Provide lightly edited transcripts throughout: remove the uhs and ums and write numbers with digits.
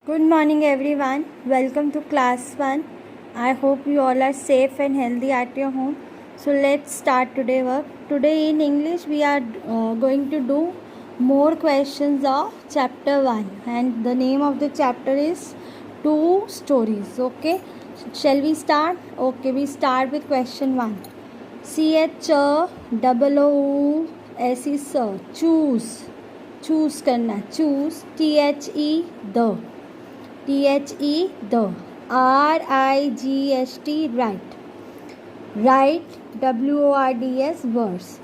Good morning, everyone. Welcome to class 1. I hope you all are safe and healthy at your home. So, let's start today work. Today, in English, we are going to do more questions of chapter 1, and the name of the chapter is Two Stories. Okay, shall we start? Okay, we start with question 1. CHOOOSE, choose करना, choose, THE, the, RIGST, write, WORDS, words.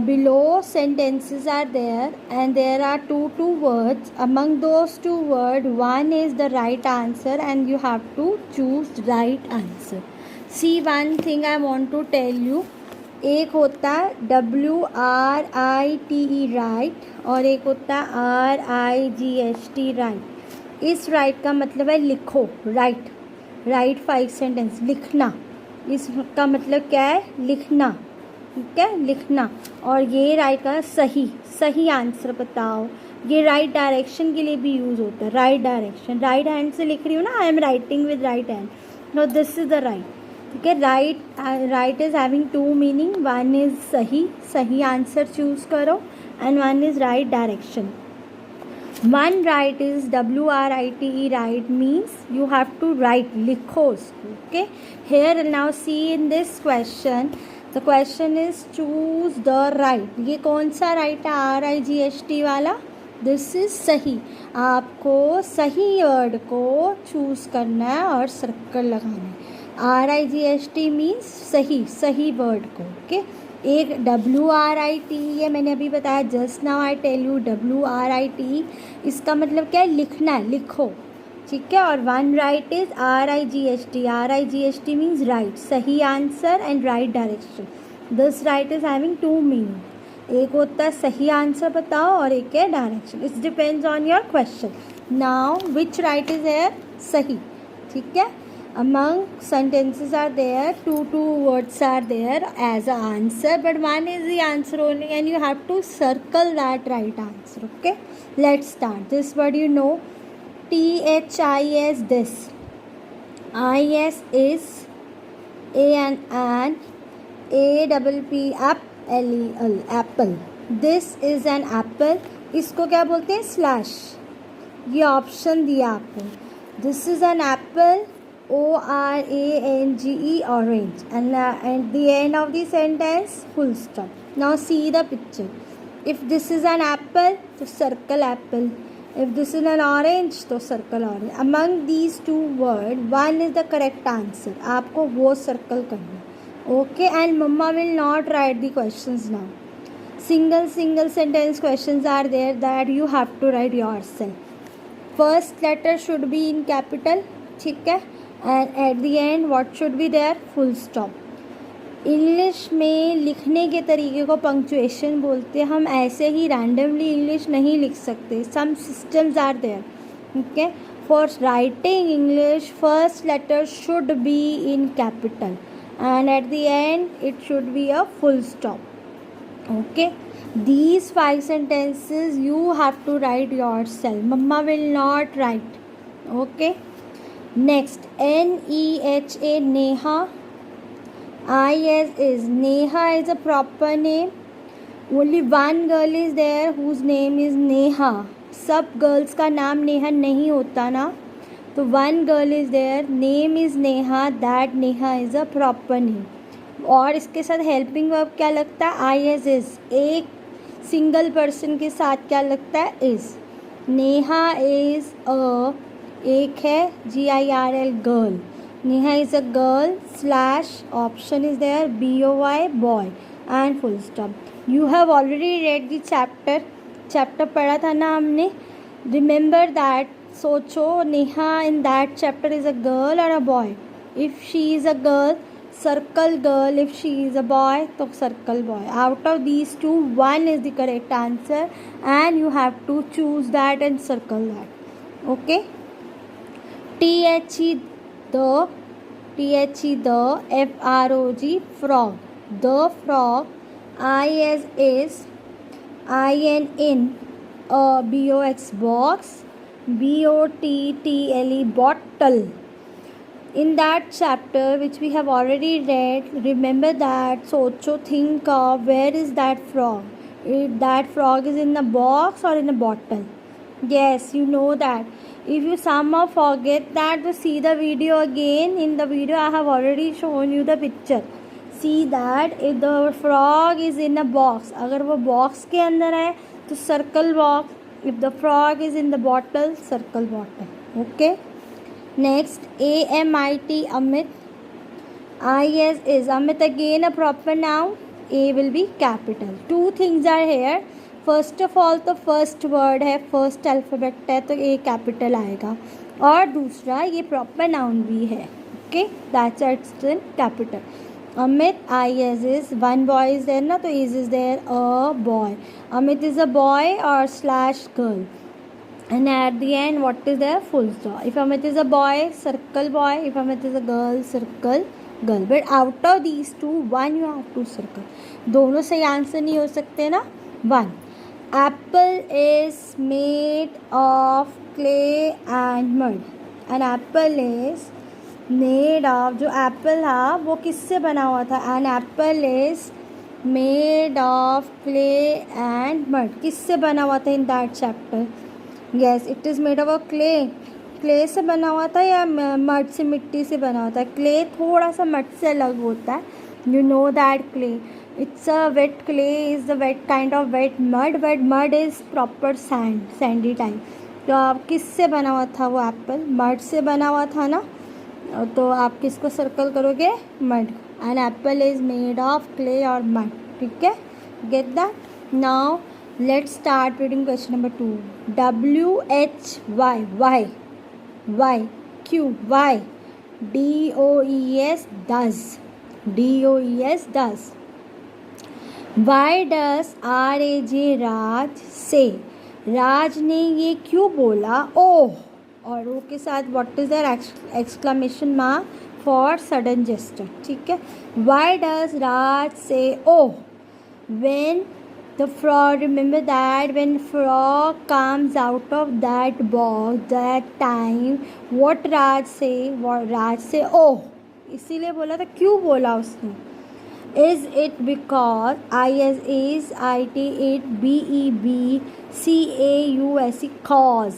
Below sentences are there and there are two words. Among those two words, one is the right answer and you have to choose right answer. See, one thing I want to tell you, एक होता है WRITE right और एक होता है RIGST right. इस right का मतलब है लिखो, राइट 5 सेंटेंस, लिखना. इसका मतलब क्या है? लिखना. ठीक है, लिखना. और ये राइट का सही आंसर बताओ. ये राइट डायरेक्शन के लिए भी यूज़ होता है. राइट डायरेक्शन, राइट हैंड से लिख रही हूँ ना, I am writing with right hand. No, this is the right. ठीक है, right is having two meaning. One is सही आंसर चूज करो and one is right direction. One right is WRITE, right means you have to write, लिखो. Okay, here now see in this question, the question is choose the right. ये कौन सा right है? RIGST वाला. This is सही. आपको सही word को चूज करना है और सर्कल लगाना है. RIGST means सही वर्ड को. ओके, एक WRITE है, मैंने अभी बताया, just now I tell you WRITE. इसका मतलब क्या है? लिखना है, लिखो. ठीक है, और one right is RIGST means right, सही answer and right direction. This right is having two meaning. एक होता है सही आंसर बताओ और एक है direction. It's depends on your question. Now which right is here? सही. ठीक है, among sentences are there, two words are there as a answer, but one is the answer only and you have to circle that right answer. Okay, let's start. This word you know, THIS, this. IS is A and an, APP, LEL, apple. This is an apple. इसको क्या बोलते हैं? Slash. ये option दिया आपको. This is an apple, ORANGE, orange, and at the end of the sentence, full stop. Now see the picture. If this is an apple, तो circle apple. If this is an orange, तो circle orange. Among these two words, one is the correct answer. आपको वो circle करना. Okay, and Mama will not write the questions now. Single sentence questions are there that you have to write yourself. First letter should be in capital. ठीक है, and at the end what should be there? Full stop. English में लिखने के तरीके को punctuation बोलते हैं. हम ऐसे ही रैंडमली इंग्लिश नहीं लिख सकते. Some systems are there. Okay, for writing English first letter should be in capital and at the end it should be a full stop. Okay, these 5 sentences you have to write yourself. Mama will not write. Okay, next, NEHA, Neha. IS is Neha is a proper name. Only one girl is there whose name is Neha. सब girls का नाम नेहा नहीं होता ना, तो one girl is there, name is Neha, that Neha is a proper name. और इसके साथ हेल्पिंग वर्ब क्या लगता है? IS is. एक सिंगल पर्सन के साथ क्या लगता है? इज़. नेहा इज़ अ, एक है GIRL, girl. Neha is a girl, slash option is there, BOY, boy, and full stop. You have already read the chapter पढ़ा था ना हमने. Remember that. सोचो, Neha in that chapter is a girl और a boy. If she is a girl, circle girl. If she is a boy, तो circle boy. Out of these two, one is the correct answer and you have to choose that and circle that. Okay, THE, the, FROG, frog, the frog. IS, IN, in, a BOX, box. B-O-T-T-L-E, bottle. In that chapter which we have already read, remember that socho, think of where is that frog. If that frog is in a box or in a bottle. Yes, you know that. If you somehow forget that, to see the video again. In the video I have already shown you the picture. See that if the frog is in a box, अगर वो box के अंदर है तो circle box. If the frog is in the bottle, circle bottle. Okay. Next, A-M-I-T, Amit. I-S is Amit, again a proper noun. A will be capital. Two things are here. First of all तो first word है, first alphabet है, तो ए capital आएगा. और दूसरा ये proper noun भी है. Okay, that's its in capital. Amit, I as is, one boy is there ना, तो is there a boy. Amit is a boy और slash girl. And at the end, what is there? Full stop. If Amit is a boy, circle boy. If Amit is a girl, circle girl. But out of these two, one you have to circle. दोनों सही answer नहीं हो सकते ना. One. Apple is made of clay and mud. An apple is made of, जो apple था वो किससे बना हुआ था? An apple is made of clay and mud. किससे बना हुआ था in that chapter? Yes, it is made of a clay. Clay से बना हुआ था या मड से, मिट्टी से बना हुआ था? क्ले थोड़ा सा मड से अलग होता है. You know that clay. It's a wet clay, is the wet kind of wet mud. Wet mud is proper sand, sandy type. तो आप किससे बना हुआ था वो एप्पल? मड से बना हुआ था ना. तो आप किसको सर्कल करोगे? Mud. An apple is made of clay और मड. ठीक है, get that. Now let's start reading question number 2. W-H-Y, why, Q, why, D-O-E-S, does, D-O-E-S, does. Why does R-A-J, Raj, say? राज ने ये क्यों बोला ओह? और ओ के साथ what is their exclamation mark for sudden gesture. ठीक है. Why does Raj say oh? When the frog, remember that when frog comes out of that box, that time what Raj say? What Raj say oh? इसीलिए बोला था. क्यों बोला उसने? Is it because, is it,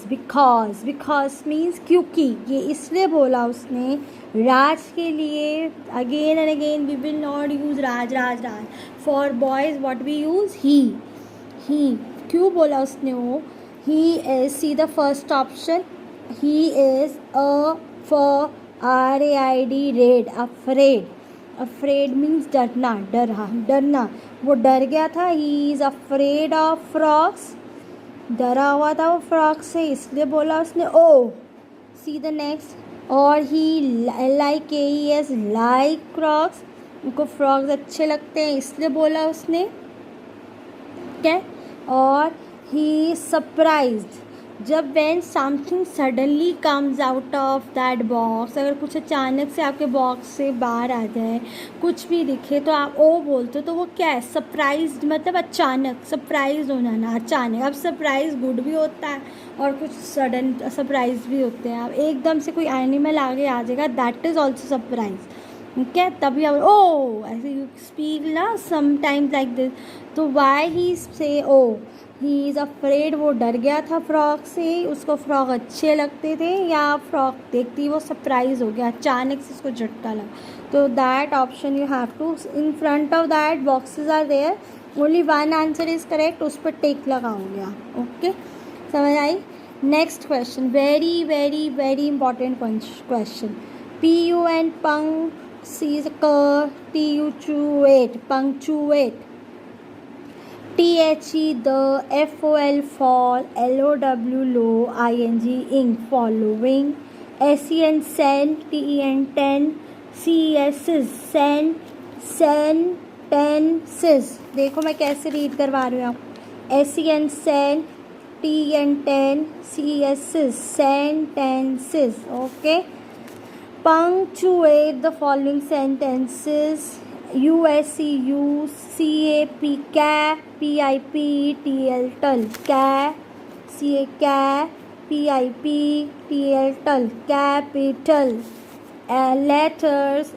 because, because means क्योंकि. ये इसलिए बोला उसने राज के लिए. Again and again we will not use Raj. For boys what we use he. क्यों बोला उसने वो? He is, see the first option, he is a for RAID, red, afraid. Afraid means डरना, डरना. वो डर गया था. He is afraid of frogs. डरा हुआ था वो फ्रॉक से, इसलिए बोला उसने ओ. See the next. और ही लाइक, एस, लाइक फ्रॉक्स. उनको फ्रॉक्स अच्छे लगते हैं इसलिए बोला उसने. क्या? और ही सरप्राइज्ड, जब when something suddenly comes out of that box. अगर कुछ अचानक से आपके बॉक्स से बाहर आ जाए, कुछ भी दिखे, तो आप ओ बोलते हो. तो वो क्या है? सरप्राइज्ड, मतलब अचानक, सरप्राइज होना ना, अचानक. अब सरप्राइज गुड भी होता है और कुछ सडन सरप्राइज भी होते हैं. अब एकदम से कोई एनिमल आगे आ जाएगा, दैट इज़ ऑल्सो सरप्राइज. क्या? तभी आप ओ ऐसे यू स्पीक ना समटाइम्स लाइक दिस. तो वाई ही से ओ? ही इज़ अफ्रेड, वो डर गया था फ्रॉक से. उसको फ्रॉक अच्छे लगते थे, या फ्रॉक देखती वो सरप्राइज हो गया, अचानक से उसको झटका लगा. तो that option you have to, in front of that boxes are there, only one answer is correct. उस पर टेक लगाओगे आप. ओके, समझ आई? Next question, very very very important question. PU and punctuate, punctuate. THE, the, FOL, fall, LOW, low, ING, ing, following. SEN, send, TEN, ten, CES, send, sentences. देखो मैं कैसे read करवा रही हूँ आप. SEN, send, TEN, ten, CES, sentences. Okay. Punctuate the following sentences. USCU, CAP, cap, PIP, TL, tl, cap, CA, cap, CAPITAL capital. Letters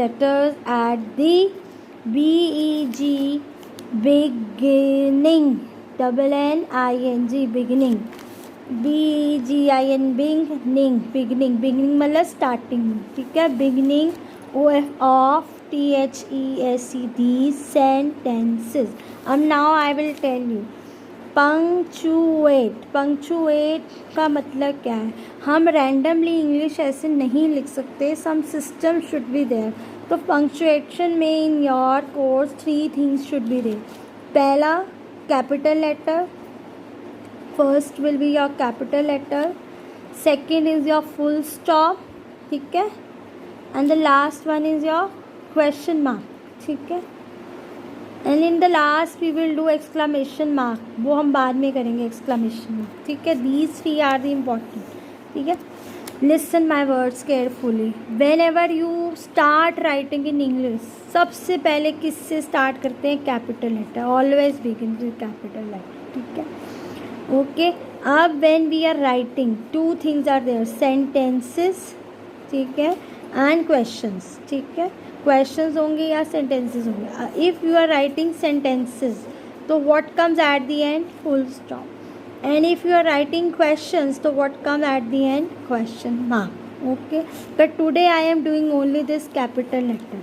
letters at the BEG beginning BEGINNING beginning beginning मतलब starting, ठीक है. beginning of THESE these sentences. now I will tell you. Punctuate का मतलब क्या है. हम randomly English ऐसे नहीं लिख सकते. Some system should be there. तो पंक्चुएशन में in your course 3 things should be there. पहला capital letter. First will be your capital letter. Second is your full stop, ठीक है. And the last one is your question mark, ठीक है. And in the last we will do exclamation mark. वो हम बाद में करेंगे एक्सक्लामेशन मार्क, ठीक है. दीज 3 आर द इम्पॉर्टेंट, ठीक है. Listen my words carefully. Whenever you start writing in English, सबसे पहले किससे स्टार्ट करते हैं? Capital letter. Always begin with capital letter, ठीक है. ओके. अब when we are writing 2 things are there. Sentences, ठीक है, एंड क्वेश्चंस, ठीक है. क्वेश्चंस होंगे या सेंटेंसेस होंगे. If you are writing sentences तो what comes at the end? Full stop. And if you are writing questions तो what come at the end? Question mark. Okay. But today I am doing only this capital letter.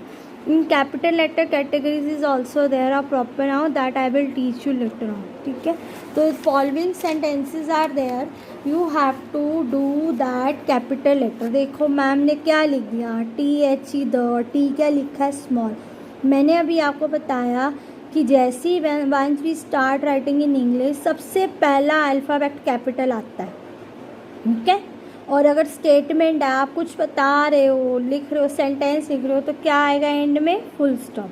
In capital letter categories is also there are proper noun that I will teach you later on, ठीक है. तो following sentences are there. You have to do that capital letter. देखो ma'am ने क्या लिख दिया? THE the. T क्या लिखा है? स्मॉल. मैंने अभी आपको बताया कि जैसे ही once we start writing in English सबसे पहला अल्फ़ाबेट कैपिटल आता है, ठीक है. और अगर स्टेटमेंट है, आप कुछ बता रहे हो, लिख रहे हो, सेंटेंस लिख रहे हो, तो क्या आएगा एंड में? फुल स्टॉप,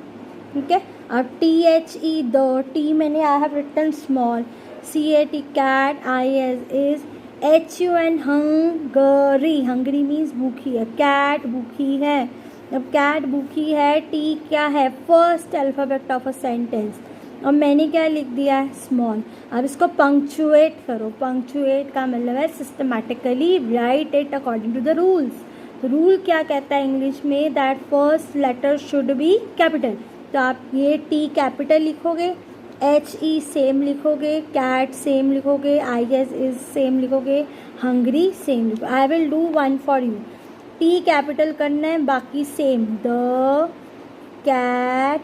ठीक है. अब THE द. टी मैंने I have written small. CAT cat. IS HUN hungry. Hungry means भूखी है. कैट भूखी है. अब कैट भूखी है. टी क्या है? First alphabet of a sentence. अब मैंने क्या लिख दिया है? स्मॉल. अब इसको पंक्चुएट करो. पंक्चुएट का मतलब है systematically write it according to the rules. Rule क्या कहता है इंग्लिश में? That first letter should be capital. तो आप ये टी कैपिटल लिखोगे, HE सेम लिखोगे, कैट सेम लिखोगे, IS इज सेम लिखोगे, हंग्री सेम लिखोगे. I will do one for you. T capital करना है, बाकी same. The cat,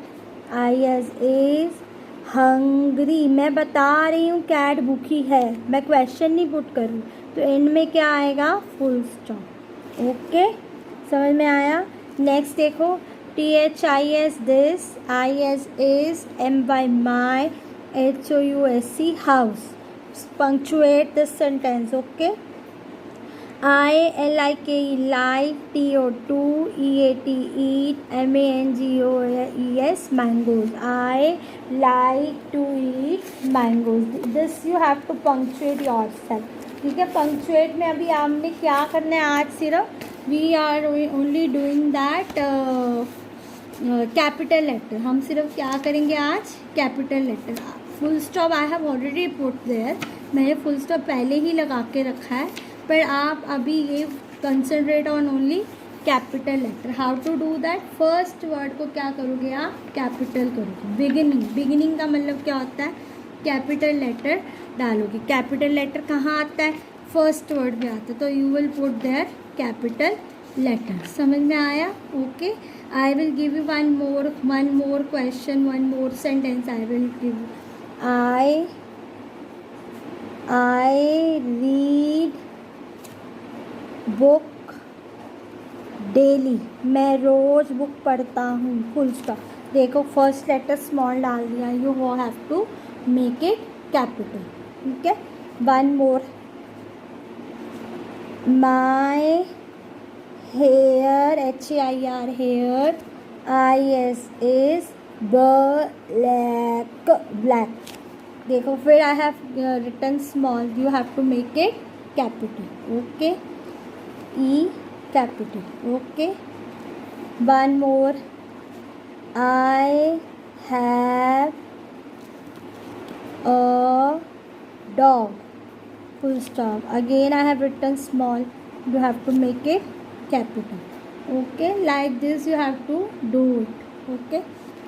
IS is hungry. मैं बता रही हूँ कैट भूखी है, मैं क्वेश्चन नहीं पुट कर रही. तो एंड में क्या आएगा? Full stop. ओके, समझ में आया. नेक्स्ट देखो. THIS this, IS is, MY my, HOUSE house. Punctuate this sentence, okay. LIKE like, TO2 EAT eat, MANGOES mangoes. I like to eat mangoes. This you have to punctuate yourself, ठीक है. Punctuate में अभी आपने क्या करना है आज? सिर्फ we are only doing that capital letter. हम सिर्फ क्या करेंगे आज? Capital letter. Full stop I have already put there. मैंने फुल स्टॉप पहले ही लगा के रखा है, पर आप अभी ये concentrate on only capital letter. How to do that? First word को क्या करोगे आप? कैपिटल करोगे. बिगिनिंग. बिगिनिंग का मतलब क्या होता है? कैपिटल लेटर डालोगे. कैपिटल लेटर कहाँ आता है? फर्स्ट वर्ड में आता है. तो you will put there capital letter. समझ में आया? Okay. I will give you one more question, one more sentence. I will give. I read book daily. मैं रोज़ बुक पढ़ता हूँ. Full stop. देखो फर्स्ट लेटर स्मॉल डाल दिया. You have to make it capital, ठीक है. One more. My hair, HAIR hair, IS is black. Black. देखो फिर I have written small. You have to make it capital, okay. E capital, okay. One more. I have a dog, full stop. Again I have written small, you have to make it capital. Okay, like this you have to do it. Okay,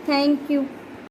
thank you.